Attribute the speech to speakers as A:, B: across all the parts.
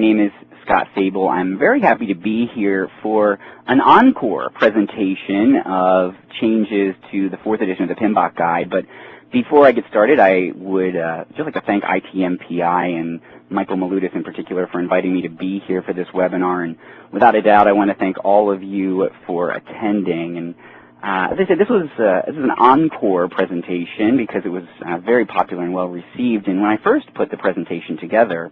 A: name is Scott Sable. I'm very happy to be here for an encore presentation of changes to the 4th edition of the PMBOK guide. But before I get started, I would just like to thank ITMPI and Michael Malutis in particular for inviting me to be here for this webinar. And without a doubt, I want to thank all of you for attending. And as I said, this was an encore presentation because it was very popular and well received. And when I first put the presentation together,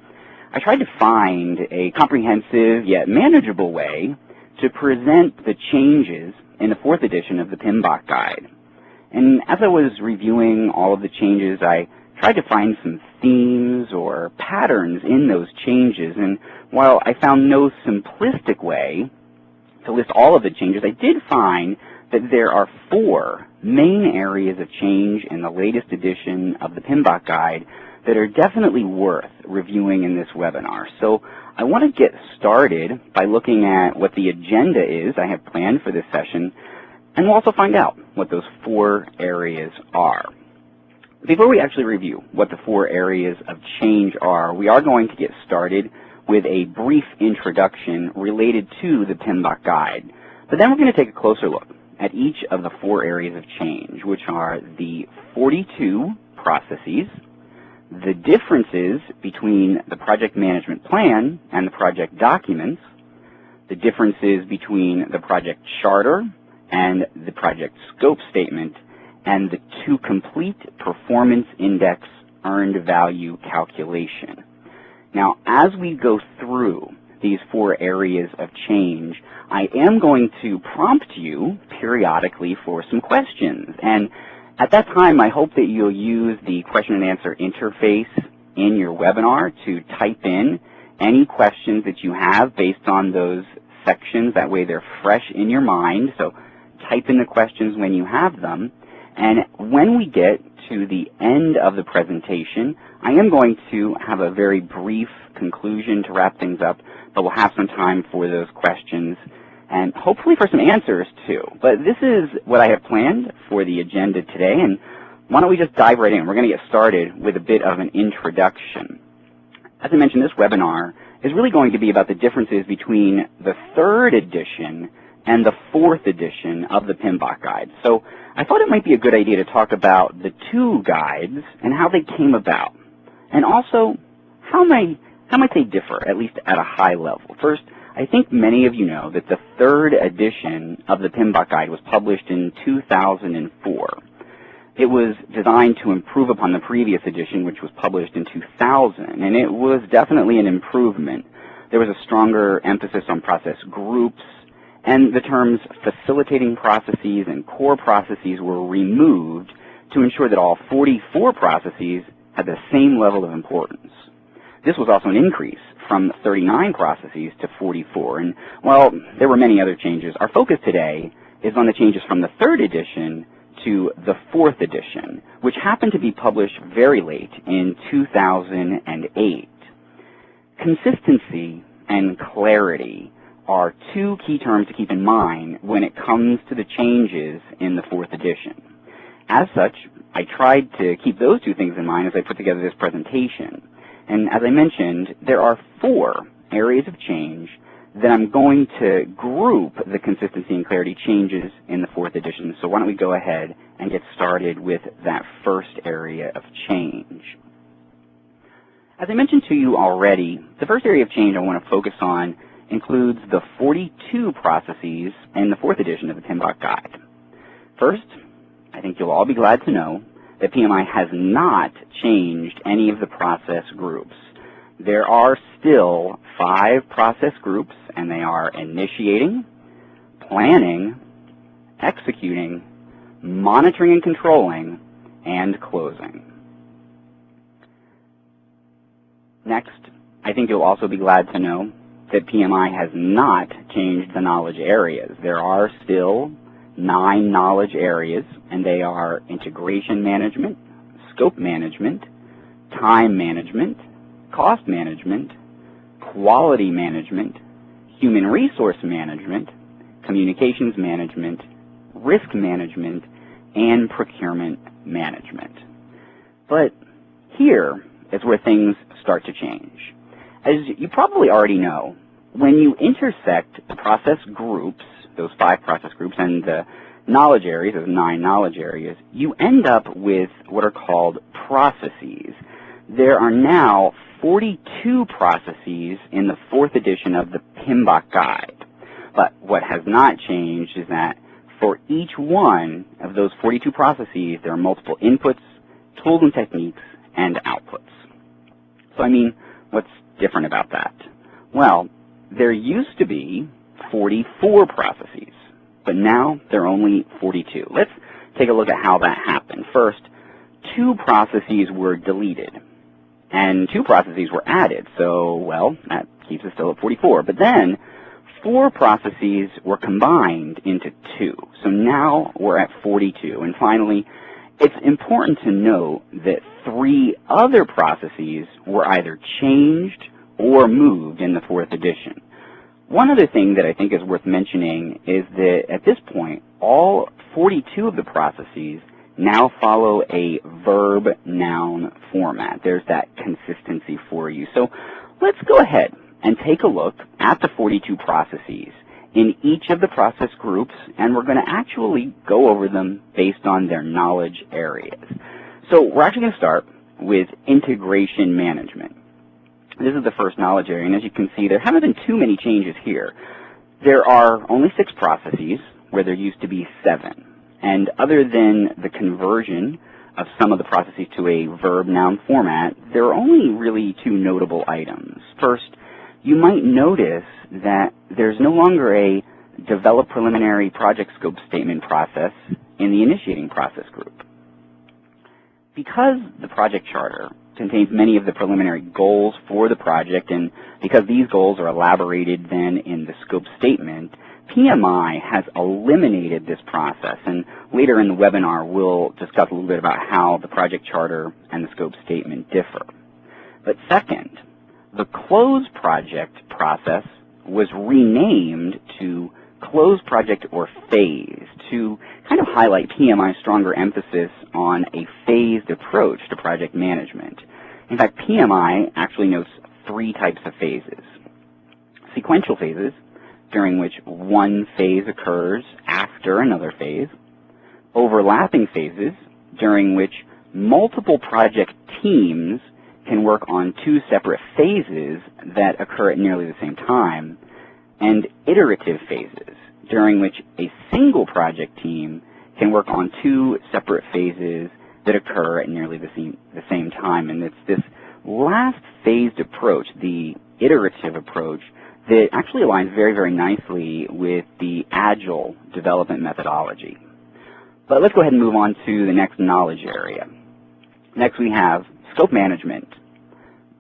A: I tried to find a comprehensive yet manageable way to present the changes in the 4th edition of the PMBOK guide. And as I was reviewing all of the changes, I tried to find some themes or patterns in those changes. And while I found no simplistic way to list all of the changes, I did find that there are 4 main areas of change in the latest edition of the PMBOK guide that are definitely worth reviewing in this webinar. So I want to get started by looking at what the agenda is I have planned for this session, and we'll also find out what those 4 areas are. Before we actually review what the 4 areas of change are, we are going to get started with a brief introduction related to the PMBOK guide. But then we're going to take a closer look at each of the 4 areas of change, which are the 42 processes, the differences between the project management plan and the project documents, the differences between the project charter and the project scope statement, and the to-complete performance index earned value calculation. Now, as we go through these 4 areas of change, I am going to prompt you periodically for some questions. And at that time, I hope that you'll use the question and answer interface in your webinar to type in any questions that you have based on those sections. That way they're fresh in your mind. So type in the questions when you have them. And when we get to the end of the presentation, I am going to have a very brief conclusion to wrap things up, but we'll have some time for those questions and hopefully for some answers too. But this is what I have planned for the agenda today, and why don't we just dive right in. We're going to get started with a bit of an introduction. As I mentioned, this webinar is really going to be about the differences between the 3rd edition and the 4th edition of the PMBOK guide. So I thought it might be a good idea to talk about the 2 guides and how they came about, and also how might they differ, at least at a high level. First, I think many of you know that the 3rd edition of the PMBOK guide was published in 2004. It was designed to improve upon the previous edition, which was published in 2000, and it was definitely an improvement. There was a stronger emphasis on process groups, and the terms facilitating processes and core processes were removed to ensure that all 44 processes had the same level of importance. This was also an increase from 39 processes to 44. And while there were many other changes, our focus today is on the changes from the 3rd edition to the 4th edition, which happened to be published very late in 2008. Consistency and clarity are 2 key terms to keep in mind when it comes to the changes in the 4th edition. As such, I tried to keep those 2 things in mind as I put together this presentation. And as I mentioned, there are 4 areas of change that I'm going to group the consistency and clarity changes in the 4th edition. So why don't we go ahead and get started with that first area of change. As I mentioned to you already, the first area of change I want to focus on includes the 42 processes in the 4th edition of the PMBOK guide. First, I think you'll all be glad to know that PMI has not changed any of the process groups. There are still 5 process groups, and they are initiating, planning, executing, monitoring and controlling, and closing. Next, I think you'll also be glad to know that PMI has not changed the knowledge areas. There are still 9 knowledge areas, and they are integration management, scope management, time management, cost management, quality management, human resource management, communications management, risk management, and procurement management. But here is where things start to change. As you probably already know, when you intersect the process groups, those 5 process groups, and the knowledge areas, those 9 knowledge areas, you end up with what are called processes. There are now 42 processes in the 4th edition of the PMBOK guide. But what has not changed is that for each one of those 42 processes, there are multiple inputs, tools and techniques, and outputs. So, I mean, what's different about that? Well, there used to be 44 processes, but now there are only 42. Let's take a look at how that happened. First, 2 processes were deleted, and 2 processes were added, so, well, that keeps us still at 44. But then, 4 processes were combined into 2, so now we're at 42. And finally, it's important to note that 3 other processes were either changed or moved in the 4th edition. One other thing that I think is worth mentioning is that at this point, all 42 of the processes now follow a verb-noun format. There's that consistency for you. So let's go ahead and take a look at the 42 processes in each of the process groups, and we're going to actually go over them based on their knowledge areas. So we're actually going to start with integration management. This is the first knowledge area, and as you can see, there haven't been too many changes here. There are only 6 processes, where there used to be 7. And other than the conversion of some of the processes to a verb-noun format, there are only really 2 notable items. First, you might notice that there's no longer a develop preliminary project scope statement process in the initiating process group. Because the project charter contains many of the preliminary goals for the project, and because these goals are elaborated then in the scope statement, PMI has eliminated this process, and later in the webinar we'll discuss a little bit about how the project charter and the scope statement differ. But second, the close project process was renamed to close project or phase to kind of highlight PMI's stronger emphasis on a phased approach to project management. In fact, PMI actually notes 3 types of phases. Sequential phases, during which one phase occurs after another phase. Overlapping phases, during which multiple project teams can work on 2 separate phases that occur at nearly the same time. And iterative phases, during which a single project team can work on 2 separate phases that occur at nearly the same time. And it's this last phased approach, the iterative approach, that actually aligns very, very nicely with the Agile development methodology. But let's go ahead and move on to the next knowledge area. Next we have scope management.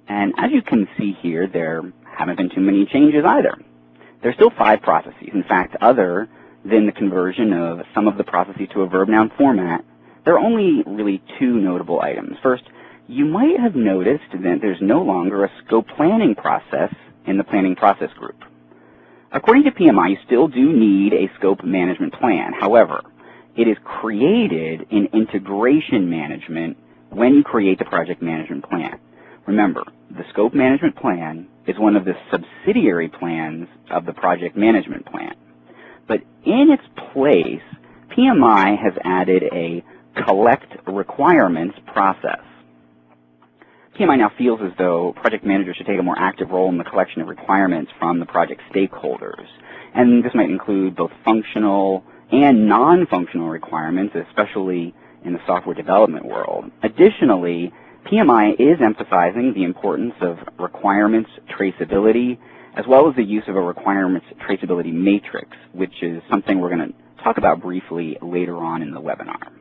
A: And as you can see here, there haven't been too many changes either. There's still 5 processes. In fact, other than the conversion of some of the processes to a verb-noun format, there are only really 2 notable items. First, you might have noticed that there's no longer a scope planning process in the planning process group. According to PMI, you still do need a scope management plan. However, it is created in integration management when you create the project management plan. Remember, the scope management plan is one of the subsidiary plans of the project management plan. But in its place, PMI has added a collect requirements process. PMI now feels as though project managers should take a more active role in the collection of requirements from the project stakeholders. And this might include both functional and non-functional requirements, especially in the software development world. Additionally, PMI is emphasizing the importance of requirements traceability, as well as the use of a requirements traceability matrix, which is something we're going to talk about briefly later on in the webinar.